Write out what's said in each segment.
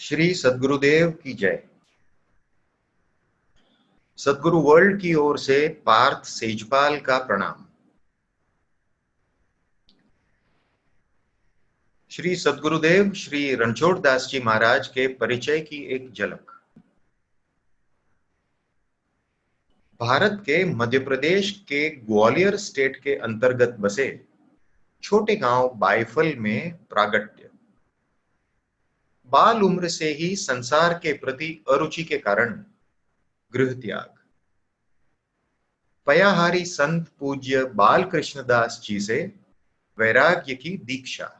श्री सद्गुरुदेव की जय। सद्गुरु वर्ल्ड की ओर से पार्थ सेजपाल का प्रणाम। श्री सद्गुरुदेव श्री रणछोड़ दास जी महाराज के परिचय की एक झलक। भारत के मध्य प्रदेश के ग्वालियर स्टेट के अंतर्गत बसे छोटे गांव बायफल में प्रागट्य। बाल उम्र से ही संसार के प्रति अरुचि के कारण गृह त्याग। पयाहारी संत पूज्य बाल कृष्णदास जी से वैराग्य की दीक्षा।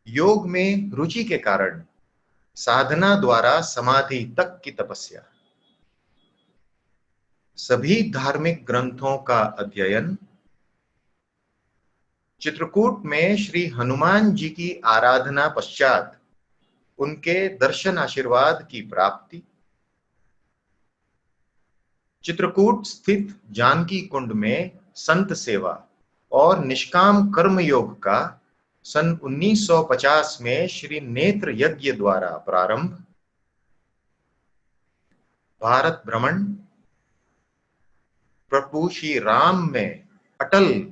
योग में रुचि के कारण साधना द्वारा समाधि तक की तपस्या। सभी धार्मिक ग्रंथों का अध्ययन। चित्रकूट में श्री हनुमान जी की आराधना पश्चात उनके दर्शन आशीर्वाद की प्राप्ति। चित्रकूट स्थित जानकी कुंड में संत सेवा और निष्काम कर्म योग का सन 1950 में श्री नेत्र यज्ञ द्वारा प्रारंभ। भारत भ्रमण। प्रभु श्री राम में अटल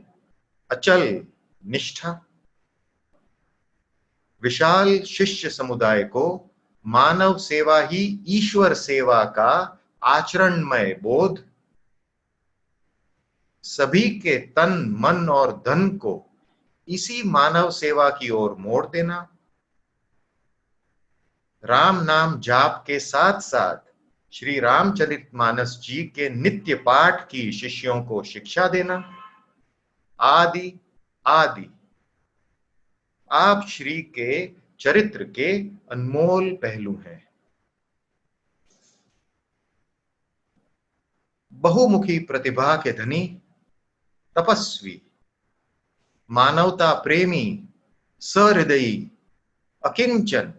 अचल निष्ठा। विशाल शिष्य समुदाय को मानव सेवा ही ईश्वर सेवा का आचरणमय बोध। सभी के तन मन और धन को इसी मानव सेवा की ओर मोड़ देना। राम नाम जाप के साथ साथ श्री रामचरितमानस जी के नित्य पाठ की शिष्यों को शिक्षा देना। आदि आदि आप श्री के चरित्र के अनमोल पहलू हैं। बहुमुखी प्रतिभा के धनी, तपस्वी, मानवता प्रेमी, सहृदयी, अकिंचन,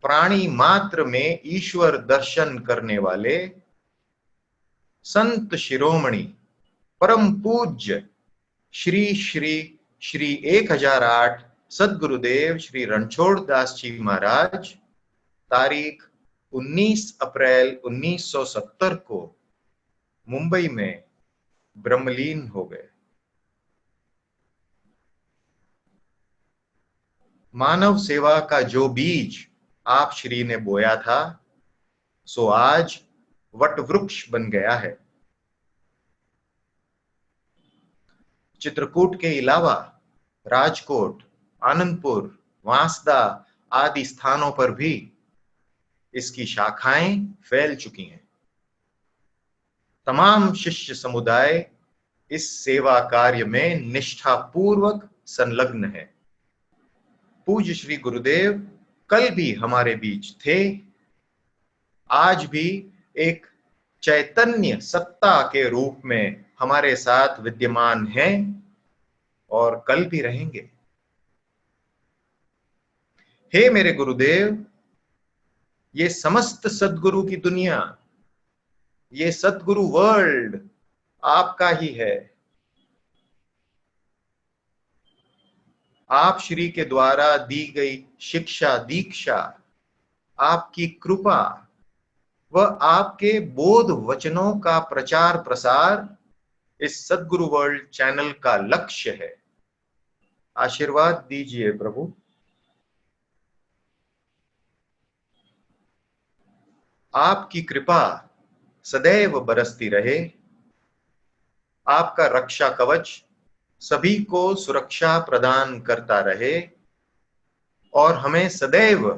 प्राणी मात्र में ईश्वर दर्शन करने वाले संत शिरोमणि परम पूज्य श्री श्री श्री 1008 सद्गुरुदेव श्री रणछोड़ दास जी महाराज तारीख 19 अप्रैल 1970 को मुंबई में ब्रह्मलीन हो गए। मानव सेवा का जो बीज आप श्री ने बोया था सो आज वट वृक्ष बन गया है। चित्रकूट के अलावा राजकोट, आनंदपुर, वांसदा आदि स्थानों पर भी इसकी शाखाएं फैल चुकी हैं। तमाम शिष्य समुदाय इस सेवा कार्य में निष्ठापूर्वक संलग्न है। पूज्य श्री गुरुदेव कल भी हमारे बीच थे, आज भी एक चैतन्य सत्ता के रूप में हमारे साथ विद्यमान हैं और कल भी रहेंगे। हे मेरे गुरुदेव, ये समस्त सद्गुरु की दुनिया, ये सद्गुरु वर्ल्ड आपका ही है। आप श्री के द्वारा दी गई शिक्षा दीक्षा, आपकी कृपा व आपके बोध वचनों का प्रचार प्रसार इस सद्गुरु वर्ल्ड चैनल का लक्ष्य है। आशीर्वाद दीजिए प्रभु। आपकी कृपा सदैव बरसती रहे। आपका रक्षा कवच सभी को सुरक्षा प्रदान करता रहे और हमें सदैव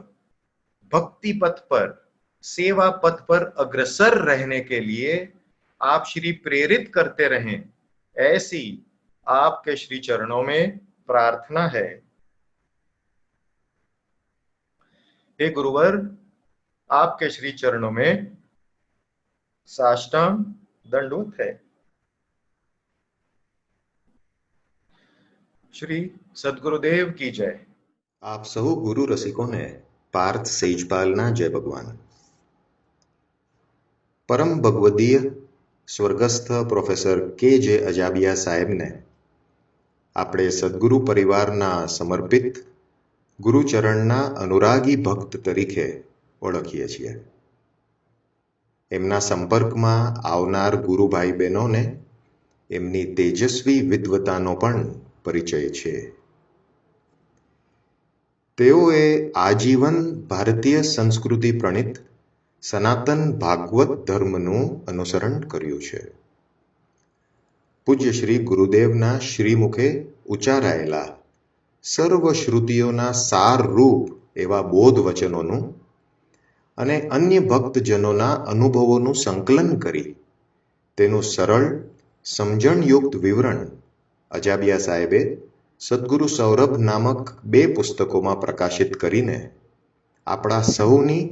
भक्ति पथ पर, सेवा पथ पर अग्रसर रहने के लिए आप श्री प्रेरित करते रहें, ऐसी आपके श्री चरणों में प्रार्थना है। हे गुरुवर, आपके श्री चरणों में साष्टांग दंडवत है। श्री सद्गुरुदेव की जय। आप સહુ ગુરુ રસિકોને પાર્થ સેજપાલના જય ભગવાન। પરમ ભગવદીય સ્વર્ગસ્થ પ્રોફેસર કે.જે. અજાબિયા સાહેબને આપણે સદગુરુ પરિવારના સમર્પિત ગુરુચરણના અનુરાગી ભક્ત તરીકે ઓળખીએ છીએ. એમના સંપર્કમાં આવનાર ગુરુભાઈ બહેનોને એમની તેજસ્વી વિદ્વતાનો પણ પરિચય છે. તેઓએ આજીવન ભારતીય સંસ્કૃતિ પ્રણીત સનાતન ભાગવત ધર્મનું અનુસરણ કર્યું છે. પૂજ્ય શ્રી ગુરુદેવના શ્રીમુખે ઉચ્ચારાયેલા સર્વ શ્રુતિઓના સારરૂપ એવા બોધ વચનોનું અને અન્ય ભક્તજનોના અનુભવોનું સંકલન કરી તેનું સરળ સમજણયુક્ત વિવરણ અજાબિયા સાહેબે સદ્ગુરુ સૌરભ નામક 2 પુસ્તકોમાં પ્રકાશિત કરીને આપણા સૌની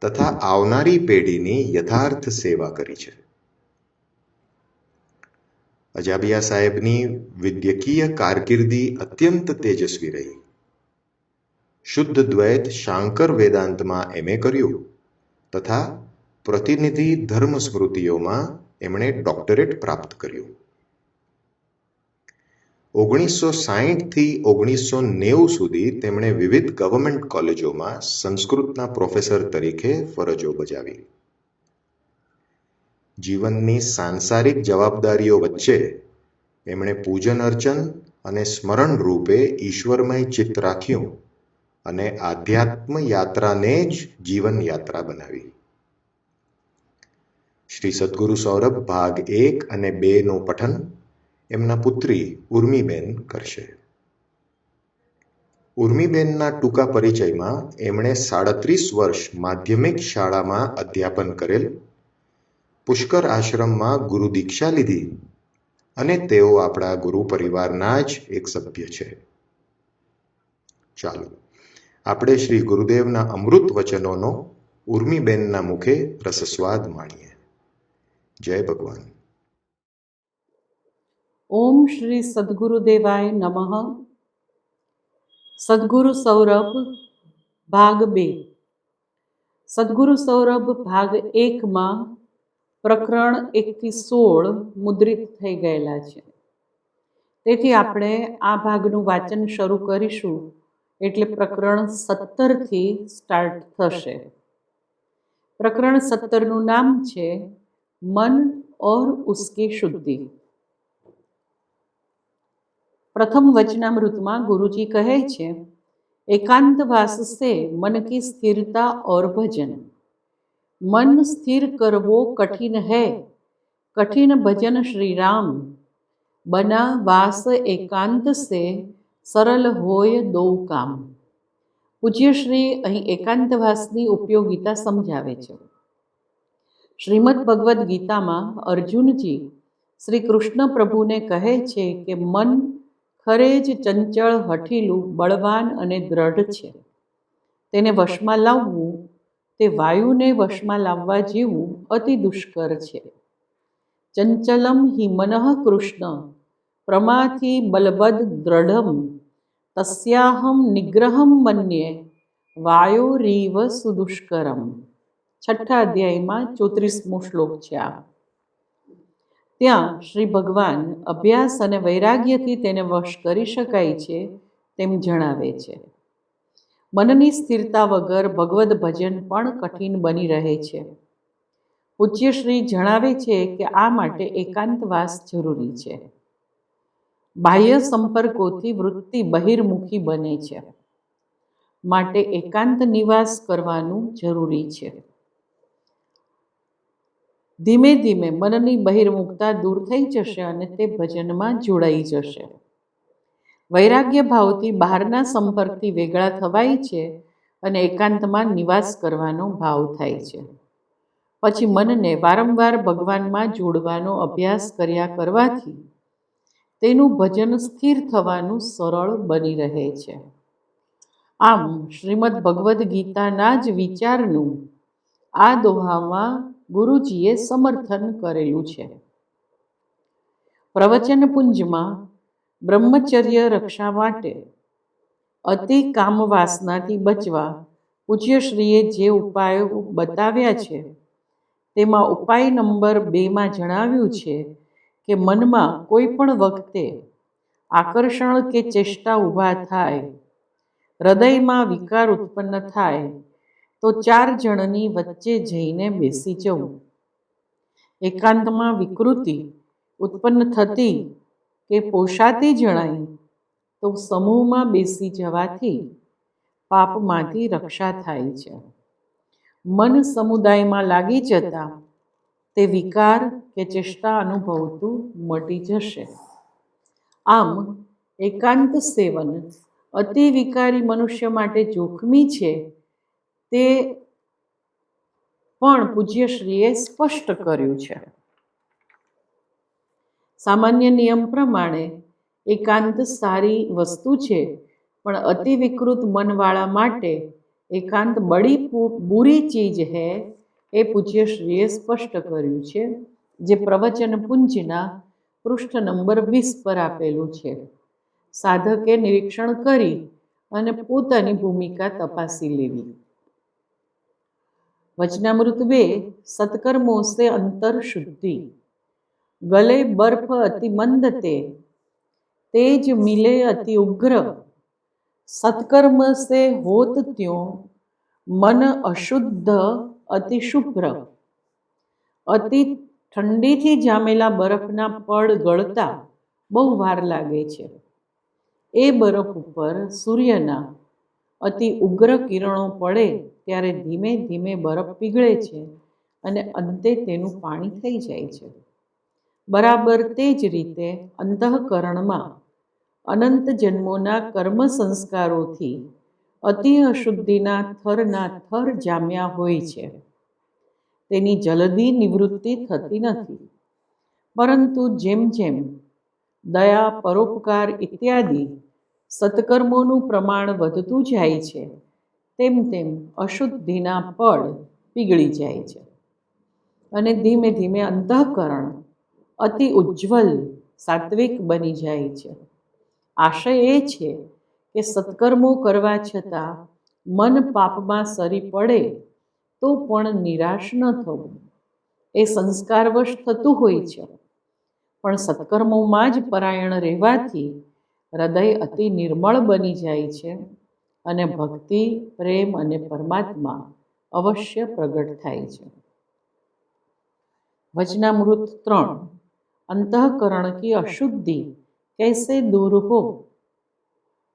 તથા આવનારી પેઢીની યથાર્થ સેવા કરી છે. અજાબિયા સાહેબની વિદ્યકીય કારકિર્દી અત્યંત તેજસ્વી રહી. શુદ્ધ દ્વૈત શાંકર વેદાંતમાં MA કર્યું તથા પ્રતિનિધિ ધર્મ સ્મૃતિઓમાં એમણે ડોક્ટરેટ પ્રાપ્ત કર્યું. 1960થી 1990 સુધી તેમણે વિવિધ ગવર્મેન્ટ કોલેજોમાં સંસ્કૃતના પ્રોફેસર તરીકે ફરજો બજાવી. જીવનની સાંસારિક જવાબદારીઓ વચ્ચે એમણે પૂજન અર્ચન અને સ્મરણ રૂપે ઈશ્વરમય ચિત્ત રાખ્યું અને આધ્યાત્મ યાત્રાને જ જીવન યાત્રા બનાવી. શ્રી સદ્ગુરુ સૌરભ ભાગ 1 અને 2નું પઠન એમના પુત્રી ઉર્મિબેન કરશે. ઉર્મિબેનના ટૂંકા પરિચયમાં એમણે 37 વર્ષ માધ્યમિક શાળામાં અધ્યાપન કરેલ, પુષ્કર આશ્રમમાં ગુરુ દીક્ષા લીધી અને તેઓ આપણા ગુરુ પરિવારના જ એક સભ્ય છે. ચાલો આપણે શ્રી ગુરુદેવના અમૃત વચનોનો ઉર્મિબેનના મુખે રસસ્વાદ માણીએ. જય ભગવાન. ઓમ શ્રી સદ્ગુરુદેવાય નમઃ. સદ્ગુરુ સૌરભ ભાગ 2. સદ્ગુરુ સૌરભ ભાગ 1માં પ્રકરણ 1થી 16 મુદ્રિત થઈ ગયેલા છે. તેથી આપણે આ ભાગનું વાંચન શરૂ કરીશું એટલે પ્રકરણ 17થી સ્ટાર્ટ થશે. પ્રકરણ 17નું નામ છે મન और उसकी शुद्धि. प्रथम वचनामृतમાં गुरुजी कहे छे, एकांतवास से मन की स्थिरता और भजन. मन स्थिर करवो कठिन है, कठिन भजन श्री राम. बना वास एकांत से सरल होय दो काम. પૂજ્યશ્રી અહીં એકાંતવાસની ઉપયોગિતા સમજાવે છે. શ્રીમદ ભગવદ્ ગીતામાં અર્જુનજી શ્રી કૃષ્ણ પ્રભુને કહે છે કે મન ખરે જ ચંચળ, હઠીલું, બળવાન અને દ્રઢ છે. તેને વશમાં લાવવું તે વાયુને વશમાં લાવવા જેવું અતિ દુષ્કર છે. ચંચલમ હિ મનઃ કૃષ્ણ પ્રમાથી બલવદ દ્રઢમ તસ્યાહમ નિગ્રહમ મન્યે વાયોરીવ સુદુષ્કરમ. 6ઠા અધ્યાયમાં 34મો શ્લોક છે આ. ત્યાં શ્રી ભગવાન અભ્યાસ અને વૈરાગ્યથી તેને વશ કરી શકાય છે તેમ જણાવે છે. મનની સ્થિરતા વગર ભગવદ ભજન પણ કઠિન બની રહે છે. પૂજ્યશ્રી જણાવે છે કે આ માટે એકાંતવાસ જરૂરી છે. બાહ્ય સંપર્કોથી વૃત્તિ બહિર્મુખી બને છે, માટે એકાંત નિવાસ કરવાનું જરૂરી છે. ધીમે ધીમે મનની બહિર્મુખતા દૂર થઈ જશે અને તે ભજનમાં જોડાઈ જશે. વૈરાગ્ય ભાવથી બહારના સંપર્કથી વેગળા થવાય છે અને એકાંતમાં નિવાસ કરવાનો ભાવ થાય છે. પછી મનને વારંવાર ભગવાનમાં જોડવાનો અભ્યાસ કર્યા કરવાથી તેનું ભજન સ્થિર થવાનું સરળ બની રહે છે. આમ શ્રીમદ ભગવદ્ ગીતાના જ વિચારનું આ દોહામાં ગુરુજીએ સમર્થન કરેલું છે. પ્રવચન પુંજમાં બ્રહ્મચર્ય રક્ષા માટે અતિ કામવાસનાથી બચવા પૂજ્યશ્રીએ જે ઉપાયો બતાવ્યા છે તેમાં ઉપાય નંબર 2માં જણાવ્યું છે કે મનમાં કોઈ પણ વખતે આકર્ષણ કે ચેષ્ટા ઊભા થાય હૃદયમાં વિકાર ઉત્પન્ન થાય તો 4 જણની વચ્ચે જઈને બેસી જવું. એકાંતમાં વિકૃતિ ઉત્પન્ન થતી કે પોષાતી જણાય તો સમૂહમાં બેસી જવાથી પાપમાંથી રક્ષા થાય છે. મન સમુદાયમાં લાગી જતા તે વિકાર કે ચેષ્ટા અનુભવતું મટી જશે. આમ એકાંત સેવન અતિ વિકારી મનુષ્ય માટે જોખમી છે તે પણ પૂજ્યશ્રીએ સ્પષ્ટ કર્યું છે. સામાન્ય નિયમ પ્રમાણે એકાંત સારી વસ્તુ છે, પણ અતિ વિકૃત મનવાળા માટે એકાંત બડી બુરી ચીજ હૈ એ પૂજ્યશ્રીએ સ્પષ્ટ કર્યું છે, જે પ્રવચન પુંજના પૃષ્ઠ નંબર 20 પર આપેલું છે. સાધકે નિરીક્ષણ કરી અને પોતાની ભૂમિકા તપાસી લેવી. વચનામૃત 2 સત્કર્મો સે અંતર શુદ્ધિ. ગલે બર્ફ અતિ મંદ તેજ મિલે અતિ ઉગ્ર. સત્કર્મ સે હોત ત્यों મન અશુદ્ધ અતિ શુભ્ર. અતિ ઠંડીથી જામેલા બરફના પડ ગળતા બહુ વાર લાગે છે. એ બરફ ઉપર સૂર્યના અતિ ઉગ્ર કિરણો પડે ત્યારે ધીમે ધીમે બરફ પીગળે છે અને અંતે તેનું પાણી થઈ જાય છે. બરાબર તે જ રીતે અંતઃકરણમાં અનંત જન્મોના કર્મ સંસ્કારોથી અતિ અશુદ્ધિના થરના થર જામ્યા હોય છે. તેની જલ્દી નિવૃત્તિ થતી નથી, પરંતુ જેમ જેમ દયા, પરોપકાર ઇત્યાદિ સત્કર્મોનું પ્રમાણ વધતું જાય છે, તેમ તેમ અશુદ્ધિના પડ પીગળી જાય છે અને ધીમે ધીમે અંતઃકરણ અતિ ઉજ્જવલ સાત્વિક બની જાય છે. આશય એ છે કે સત્કર્મો કરવા છતાં મન પાપમાં સરી પડે તો પણ નિરાશ ન થવું. એ સંસ્કારવશ થતું હોય છે, પણ સત્કર્મોમાં જ પરાયણ રહેવાથી હૃદય અતિ નિર્મળ બની જાય છે અને ભક્તિ, પ્રેમ અને પરમાત્મા અવશ્ય પ્રગટ થાય છે. વચનામૃત 3 अंतःकरण की अशुद्धि कैसे दूर हो.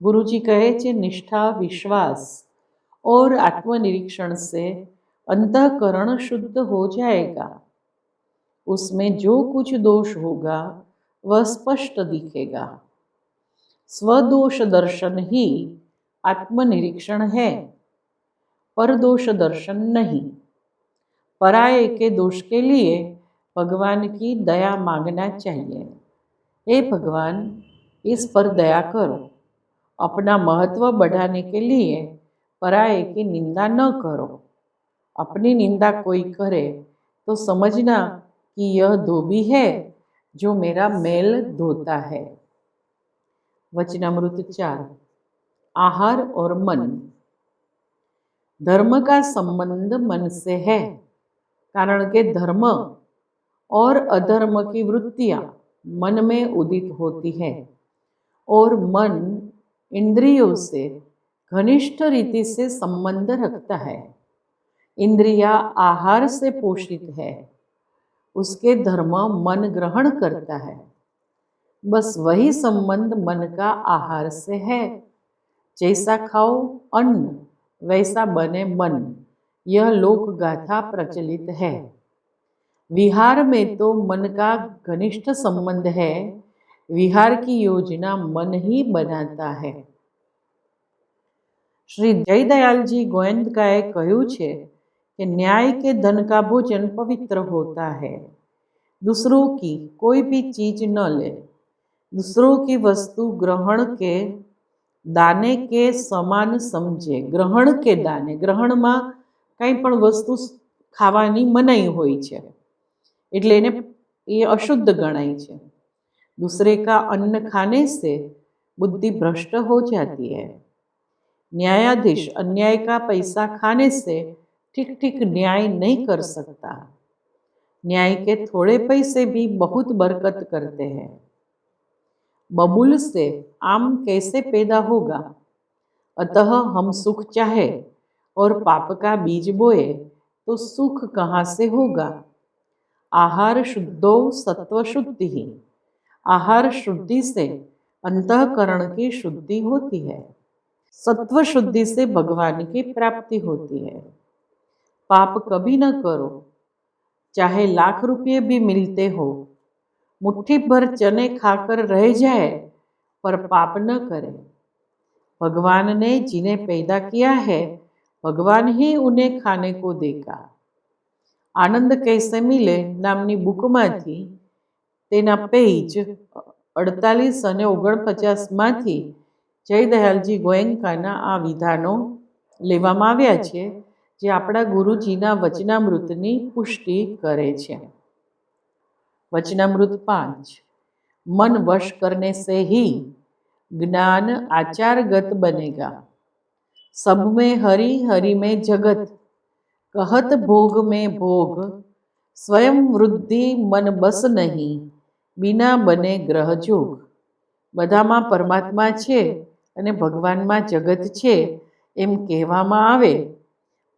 गुरुजी कहे छे निष्ठा, विश्वास और आत्मनिरीक्षण से अंतःकरण शुद्ध हो जाएगा. उसमें जो कुछ दोष होगा वह स्पष्ट दिखेगा. स्वदोष दर्शन ही आत्मनिरीक्षण है, परदोष दर्शन नहीं. पराये के दोष के लिए भगवान की दया मांगना चाहिए. हे भगवान, इस पर दया करो. अपना महत्व बढ़ाने के लिए पराये की निंदा न करो. अपनी निंदा कोई करे तो समझना कि यह धोबी है जो मेरा मैल धोता है. वचनामृत 4 आहार और मन. धर्म का संबंध मन से है, कारण के धर्म और अधर्म की वृत्तियां मन में उदित होती है और मन इंद्रियों से घनिष्ठ रीति से संबंध रखता है. इंद्रिया आहार से पोषित है, उसके धर्म मन ग्रहण करता है. बस वही संबंध मन का आहार से है. जैसा खाओ अन्न वैसा बने मन, यह लोक गाथा प्रचलित है. विहार में तो मन का घनिष्ठ संबंध है. विहार की योजना मन ही बनाता है. श्री जयदयालजी गोयंदकाए कह્યું છે कि न्याय के धन का भोजन पवित्र होता है. दूसरों की कोई भी चीज न ले. दूसरों की वस्तु ग्रहण के दाने के समान समझे. ग्रहण के दाने, ગ્રહણમાં કંઈ પણ વસ્તુ ખાવાની મનાઈ હોય છે એટલે એને એ અશુદ્ધ ગણાય છે. दूसरे का अन्न खाने से बुद्धि भ्रष्ट हो जाती है. न्यायाधीश अन्याय का पैसा खाने से ठीक ठीक न्याय नहीं कर सकता. न्याय के थोड़े पैसे भी बहुत बरकत करते हैं. बबूल से आम कैसे पैदा होगा. अतः हम सुख चाहे और पाप का बीज बोए तो सुख कहाँ से होगा। आहार शुद्धो सत्व शुद्धि ही। आहार शुद्धि से अंतःकरण की शुद्धि होती है। सत्व शुद्धि से भगवान की प्राप्ति होती है। पाप कभी न करो, चाहे लाख रुपये भी मिलते हो। मुट्ठी भर चने खाकर रह जाए पर पाप न करे। भगवान ने जिन्हें पैदा किया है भगवान ही उन्हें खाने को देगा। आनंद कैसे मिले नामनी બુકમાંથી તેના પેજ 48 અને 49 માંથી જયદયાલજી ગોયંકાના આ વિધાનો લેવામાં આવ્યા છે, જે આપણા ગુરુજીના વચનામૃતની પુષ્ટિ કરે છે। वचनामृत 5। मन वश करने से ही ज्ञान आचारगत बनेगा। सब में हरि, हरि में जगत, कहत भोग में भोग, स्वयं वृद्धि मन बस नहीं, बिना बने ग्रह जोग। बधामां परमात्मा छे अने भगवानमा जगत छे एम कहेवामां आवे,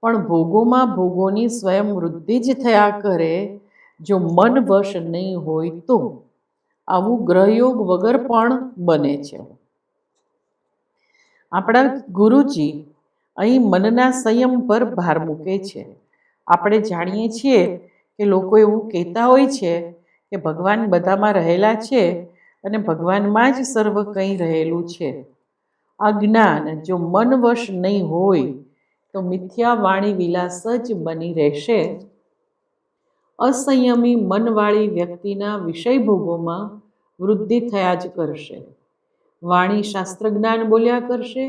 पण भोगोमां भोगोनी स्वयं वृद्धि ज थया करे जो मन वश नहीं होय तो। आवुं ग्रहयोग वगर पण बने छे। आपणा गुरुजी અહીં મનના સંયમ પર ભાર મૂકે છે। આપણે જાણીએ છીએ કે લોકો એવું કહેતા હોય છે કે ભગવાન બધામાં રહેલા છે અને ભગવાનમાં જ સર્વ કંઈ રહેલું છે। આ જ્ઞાન જો મનવશ નહીં હોય તો મિથ્યા વાણી વિલાસ જ બની રહેશે। असंयमी मनवाળી व्यक्तिना विषय भोगोमां वृद्धि थया ज करशे। वाणी शास्त्र ज्ञान बोल्या करशे,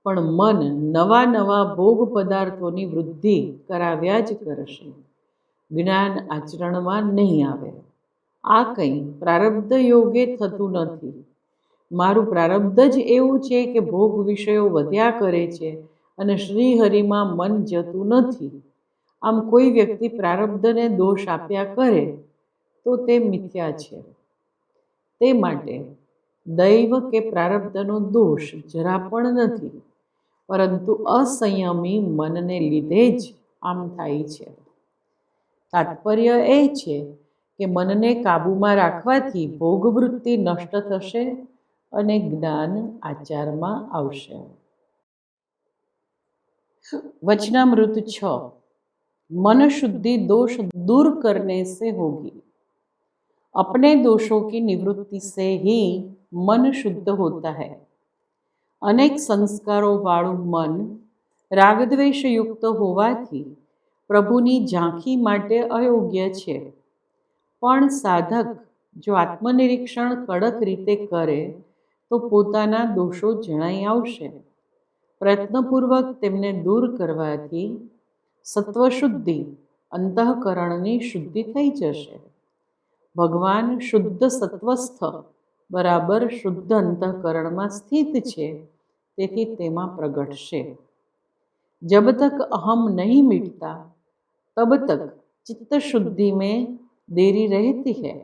पण मन नवा नवा भोग पदार्थोनी वृद्धि कराव्या ज करशे। ज्ञान आचरणमां नहीं आवे। आ कंई प्रारब्ध योगे थतुं नथी। मारुं प्रारब्ध ज एवुं छे के भोग विषयो वध्या करे छे अने श्रीहरिमां मन जतुं नथी। आम कोई व्यक्ति प्रारब्धने दोष आप्या करे तो ते मिथ्या छे। ते माटे दैव के प्रारब्धनो दोष जरा पण नथी, परंतु असंयमी मनने लीधे ज आम थाय छे। तात्पर्य ए छे के मनने काबूमां राखवाथी भोगवृत्ति नष्ट थशे अने ज्ञान आचारमां आवशे। वचनामृत 6। मन शुद्धि दोष दूर करने से होगी। अपने दोषों की निवृत्ति से ही मन शुद्ध होता है। अनेक संस्कारों वाळुं मन रागद्वेष युक्त होवाथी प्रभुनी झांखी माटे अयोग्य छे। पण साधक जो आत्मनिरीक्षण कड़क रीते करे तो पोताना दोषो जणाई आवशे। प्रयत्नपूर्वक तेमने दूर करवाथी सत्वशुद्धि अंतःकरणनी शुद्धि थई जशे। भगवान शुद्ध सत्वस्थ बराबर शुद्ध अंतःकरणमां स्थित छे, तेथी तेमां प्रगटशे। जब तक अहम नहीं मिटता तब तक चित्त शुद्धि में देरी रहती है।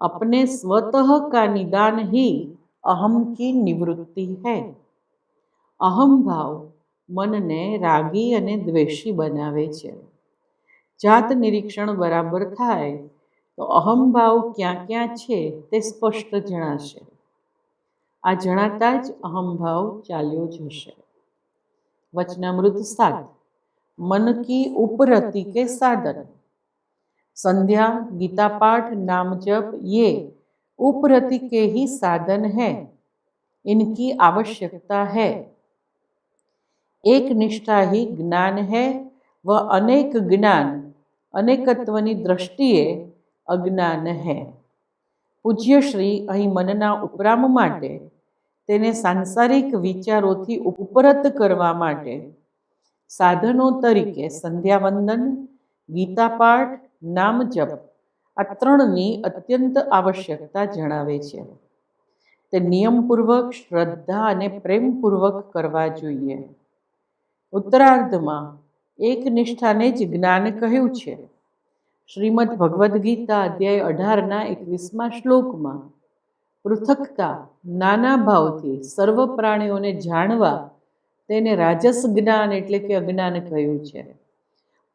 अपने स्वतः का निदान ही अहम की निवृत्ति है। अहम भाव मनने रागी अने द्वेषी बनावे छे। जात निरीक्षण बराबर थाय तो अहम भाव क्या क्या छे ते स्पष्ट जणाशे। आ जणाता ज अहम भाव चाल्यो जशे। वचनामृत 7। मन की उपरति के साधन। संध्या, गीता पाठ, नाम जप ये उपरति के ही साधन है। इनकी आवश्यकता है। एक निष्ठा ही ज्ञान है, वह अनेक ज्ञान अनेकत्वनी दृष्टिए अज्ञान है। पूज्य श्री અહીં મનના ઉપરામ માટે તેને સાંસારિક વિચારોથી ઉપરત કરવા માટે સાધનો તરીકે સંધ્યાવંદન, ગીતાપાઠ, નામ જપ આ ત્રણની અત્યંત આવશ્યકતા જણાવે છે। તે નિયમપૂર્વક, શ્રદ્ધા અને પ્રેમપૂર્વક કરવા જોઈએ। उत्तरार्धमां एक निष्ठाने ज ज्ञान कह्युं छे। श्रीमद् भगवद् गीता अध्याय 18 21 श्लोकमां पृथकता नाना भावथी सर्व प्राणीओने जाणवा તેને રાજસ જ્ઞાન એટલે કે અજ્ઞાન કહ્યું છે.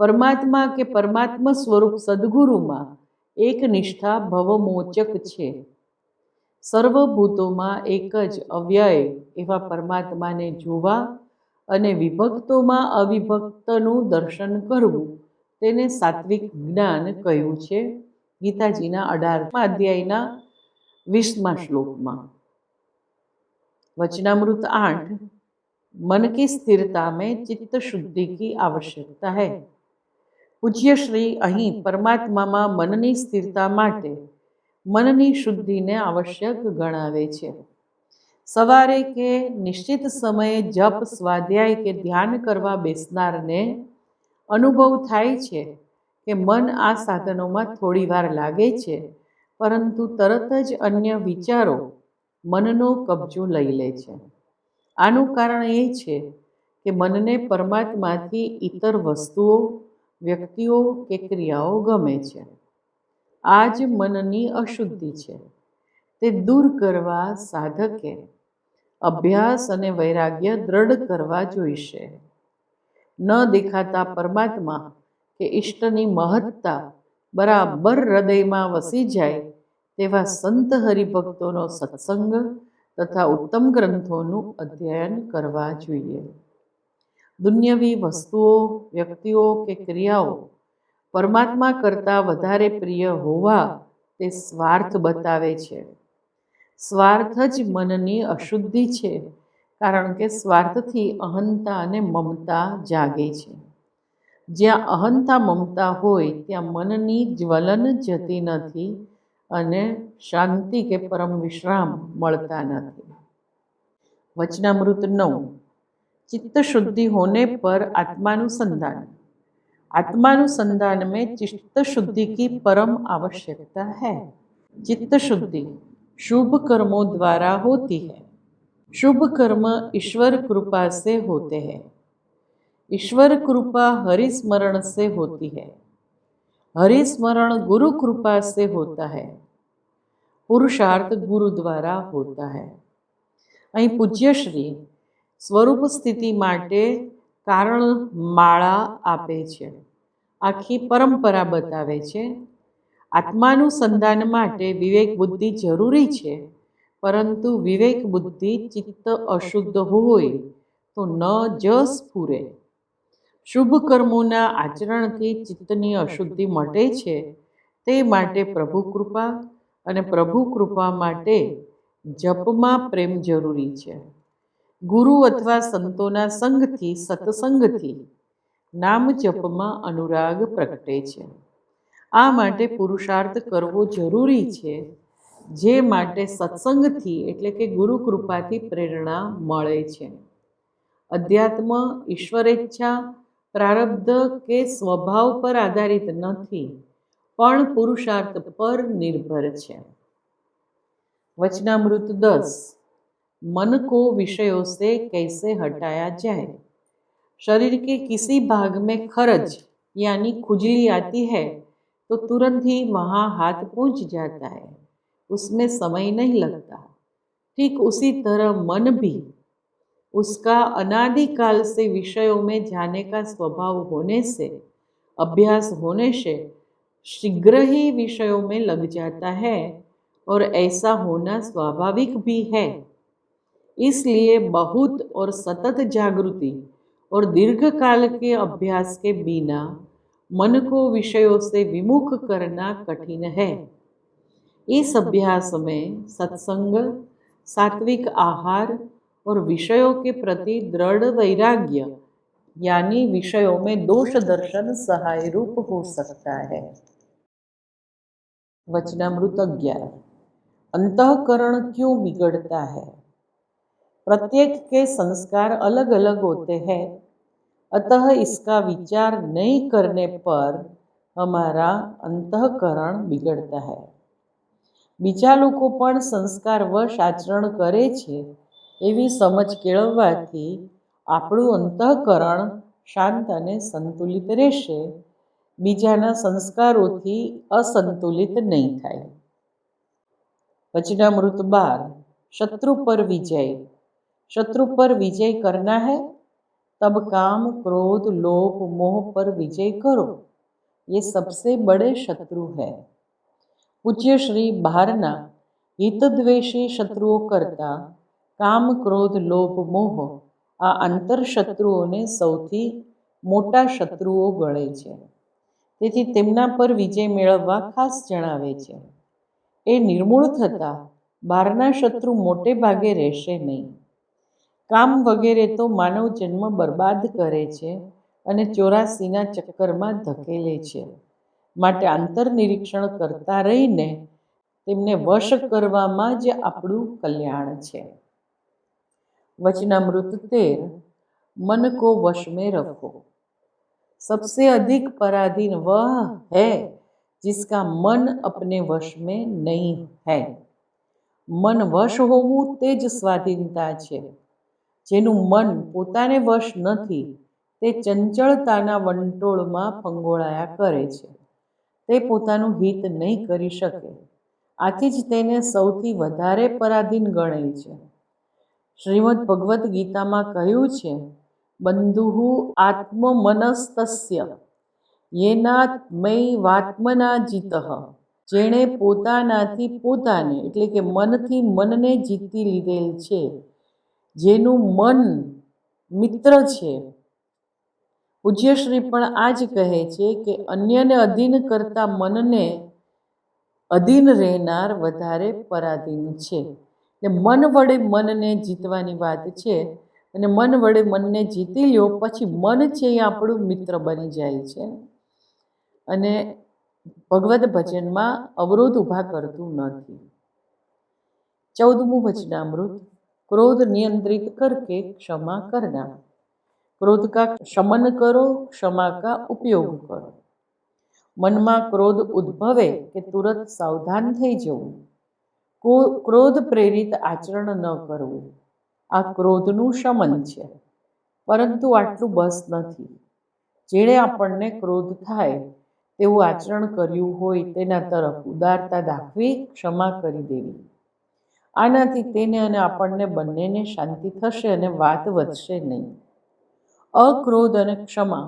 પરમાત્મા કે પરમાત્મા સ્વરૂપ સદગુરુમાં એક નિષ્ઠા ભવમોચક છે. સર્વભૂતોમાં એક જ અવ્યય એવા પરમાત્માને જોવા અને વિભક્તોમાં અવિભક્તનું દર્શન કરવું તેને સાત્વિક જ્ઞાન કહ્યું છે. ગીતાજીના 18મા અધ્યાયના 20મા શ્લોકમાં. वचनामृत 8 मन की स्थिरता में चित्त शुद्धि की आवश्यकता है. પૂજ્ય શ્રી અહીં પરમાત્મામાં મનની સ્થિરતા માટે મનની શુદ્ધિને આવશ્યક ગણાવે છે. સવારે કે નિશ્ચિત સમયે જપ, સ્વાધ્યાય કે ધ્યાન કરવા બેસનારને અનુભવ થાય છે કે મન આ સાધનોમાં થોડી વાર લાગે છે, પરંતુ તરત જ અન્ય વિચારો મનનો કબજો લઈ લે છે. આનું કારણ એ છે કે મનને પરમાત્માથી ઇતર વસ્તુઓ, વ્યક્તિઓ કે ક્રિયાઓ ગમે છે. આ જ મનની અશુદ્ધિ છે. તે દૂર કરવા સાધકે અભ્યાસ અને વૈરાગ્ય દ્રઢ કરવા જોઈશે. ન દેખાતા પરમાત્મા કે ઈષ્ટની મહત્તા બરાબર હૃદયમાં વસી જાય તેવા સંત હરિભક્તોનો સત્સંગ તથા ઉત્તમ ગ્રંથોનું અધ્યયન કરવા જોઈએ. દુન્યવી વસ્તુઓ, વ્યક્તિઓ કે ક્રિયાઓ પરમાત્મા કરતાં વધારે પ્રિય હોવા તે સ્વાર્થ બતાવે છે. સ્વાર્થ જ મનની અશુદ્ધિ છે, કારણ કે સ્વાર્થથી અહંતા અને મમતા જાગે છે. જ્યાં અહંતા મમતા હોય ત્યાં મનની જ્વલન જતી નથી અને શાંતિ કે પરમ વિશ્રામ મળતા નથી. वचनामृत 9 चित्त शुद्धि होने पर आत्मानुसंधान. आत्मानुसंधान में चित्त शुद्धि की परम आवश्यकता है. चित्त शुद्धि शुभ कर्मों द्वारा होती है. शुभ कर्म ईश्वर कृपा से होते हैं. ईश्वर कृपा हरिस्मरण से होती है. हरिस्मरण गुरु कृपा से होता है. पुरुषार्थ गुरु द्वारा होता है. અહીં પૂજ્યશ્રી સ્વરૂપ સ્થિતિ માટે કારણ માળા આપે છે, આખી પરંપરા બતાવે છે. આત્માનું સંધાન માટે વિવેક બુદ્ધિ જરૂરી છે, પરંતુ વિવેક બુદ્ધિ ચિત્ત અશુદ્ધ હોય તો ન જ સ્ફુરે. શુભ કર્મોના આચરણથી ચિત્તની અશુદ્ધિ મટે છે. તે માટે પ્રભુ કૃપા અને પ્રભુ કૃપા માટે જપમાં પ્રેમ જરૂરી છે. ગુરુ અથવા સંતોના સંગથી, સત્સંગથી નામ જપમાં અનુરાગ પ્રગટે છે. આ માટે પુરુષાર્થ કરવો જરૂરી છે, જે માટે સત્સંગથી એટલે કે ગુરુ કૃપાથી પ્રેરણા મળે છે. અધ્યાત્મ ઈશ્વરેચ્છા, પ્રારબ્ધ કે સ્વભાવ પર આધારિત નથી, પણ પુરુષાર્થ પર નિર્ભર છે. वचनामृत 10 मन को विषयों से कैसे हटाया जाए. शरीर के किसी भाग में खरज यानी खुजली आती है तो तुरंत ही वहाँ हाथ पहुँच जाता है, उसमें समय नहीं लगता. ठीक उसी तरह मन भी उसका अनादिकाल से विषयों में जाने का स्वभाव होने से, अभ्यास होने से शीघ्र ही विषयों में लग जाता है, और ऐसा होना स्वाभाविक भी है. इसलिए बहुत और सतत जागृति और दीर्घकाल के अभ्यास के बिना मन को विषयों से विमुख करना कठिन है. इस अभ्यास में सत्संग, सात्विक आहार और विषयों के प्रति दृढ़ वैराग्य यानी विषयों में दोष दर्शन सहाय रूप हो सकता है. वचनामृत 11 अंतःकरण क्यों बिगड़ता है. प्रत्येक के संस्कार अलग अलग होते हैं, अतः इसका विचार नहीं करने पर हमारा अंतःकरण बिगड़ता है. બીજા લોકો પણ સંસ્કારવશ આચરણ કરે છે એવી સમજ કેળવવાથી આપણું અંતઃકરણ શાંત અને સંતુલિત રહેશે, બીજાના સંસ્કારોથી असंतुलित नहीं થાય. वचनामृत 12 शत्रु पर विजय. शत्रु पर विजय करना है तब काम क्रोध लोभ मोह पर विजय करो, ये सबसे बड़े शत्रु है। પૂજ્ય શ્રી બહારના હિતદ્વેષી શત્રુઓ કરતા કામ ક્રોધ લોભ મોહ આ આંતર શત્રુઓને સૌથી મોટા શત્રુઓ ગણે છે. તેથી તેમના પર વિજય મેળવવા ખાસ જણાવે છે. એ નિર્મૂળ થતા બહારના શત્રુ મોટે ભાગે રહેશે નહીં. કામ વગેરે તો માનવ જન્મ બરબાદ કરે છે અને 84ના ચક્કરમાં ધકેલે છે. માટે આંતર નિરીક્ષણ કરતા રહીને તેમને વશ કરવામાં જ આપણું કલ્યાણ છે. वचनामृत 13 मन को वश में रखो। सबसे अधिक पराधीन वह है जिसका मन अपने वश में नहीं है. मन वश होવું તે જ સ્વાધીનતા છે. જેનું મન પોતાને વશ નથી તે ચંચળતાના વંટોળમાં ફંગોળાયા કરે છે. તે પોતાનું હિત નહીં કરી શકે. આથી જ તેને સૌથી વધારે પરાધીન ગણે છે. શ્રીમદ ભગવદ્ ગીતામાં કહ્યું છે, બંધુઃ આત્મમનસ્તસ્ય યેનાત્મૈવાત્મના જીતઃ. જેણે પોતાનાથી પોતાને એટલે કે મનથી મનને જીતી લીધેલ છે, જેનું મન મિત્ર છે. પૂજ્યશ્રી પણ આ જ કહે છે કે અન્યને અધીન કરતા મનને અધીન રહેનાર વધારે પરાધીન છે. એટલે મન વડે મનને જીતવાની વાત છે અને મન વડે મનને જીતી લ્યો પછી મન છે એ આપણું મિત્ર બની જાય છે અને ભગવદ ભજનમાં અવરોધ ઊભા કરતું નથી. 14મું વચનામૃત क्रोध नियंत्रित करके क्षमा करना. क्रोध का शमन करो, क्षमा का उपयोग करो. મનમાં ક્રોધ ઉદ્ભવે કે તુરત સાવધાન થઈ જવું. ક્રોધ પ્રેરિત આચરણ ન કરવું. આ ક્રોધનું શમન છે. પરંતુ આટલું બસ નથી. જેણે આપણને ક્રોધ થાય તેવું આચરણ કર્યું હોય તેના તરફ ઉદારતા દાખવી ક્ષમા કરી દેવી. આનાથી તેને અને આપણને બંનેને શાંતિ થશે અને વાત વધશે નહીં. અક્રોધ અને ક્ષમા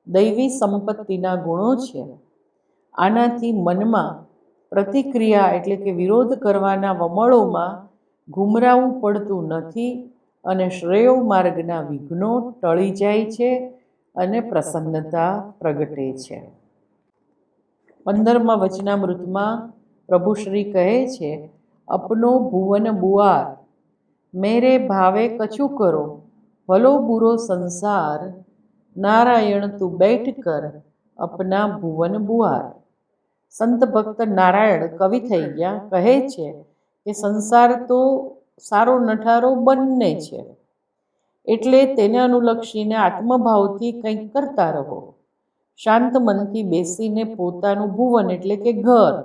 દૈવી સંપત્તિના ગુણો છે. આનાથી મનમાં પ્રતિક્રિયા એટલે કે વિરોધ કરવાના વમળોમાં ઘૂમરાવું પડતું નથી અને શ્રેયો માર્ગના વિઘ્નો ટળી જાય છે અને પ્રસન્નતા પ્રગટે છે. 15મા વચનામૃતમાં પ્રભુ શ્રી કહે છે, અપનો ભુવન બુઆર મેરે ભાવે કછુ કરો, ભલો બુરો સંસાર નારાયણ તું બેઠ કર અપના ભુવન બુઆર. સંત ભક્ત નારાયણ કવિ થઈ ગયા કહે છે કે સંસાર તો સારો નઠારો બંને છે, એટલે તેને અનુલક્ષીને આત્મભાવથી કંઈક કરતા રહો. શાંત મનથી બેસીને પોતાનું ભુવન એટલે કે ઘર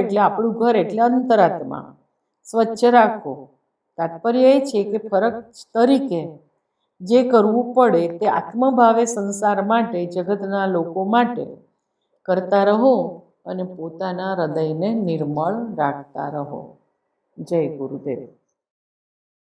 એટલે આપણું ઘર એટલે અંતરાત્મા સ્વચ્છ રાખો. તાત્પર્ય એ છે કે ફરક તરીકે જે કરવું પડે તે આત્મભાવે સંસાર માટે, જગતના લોકો માટે કરતા રહો અને પોતાના હૃદયને નિર્મળ રાખતા રહો. જય ગુરુદેવ.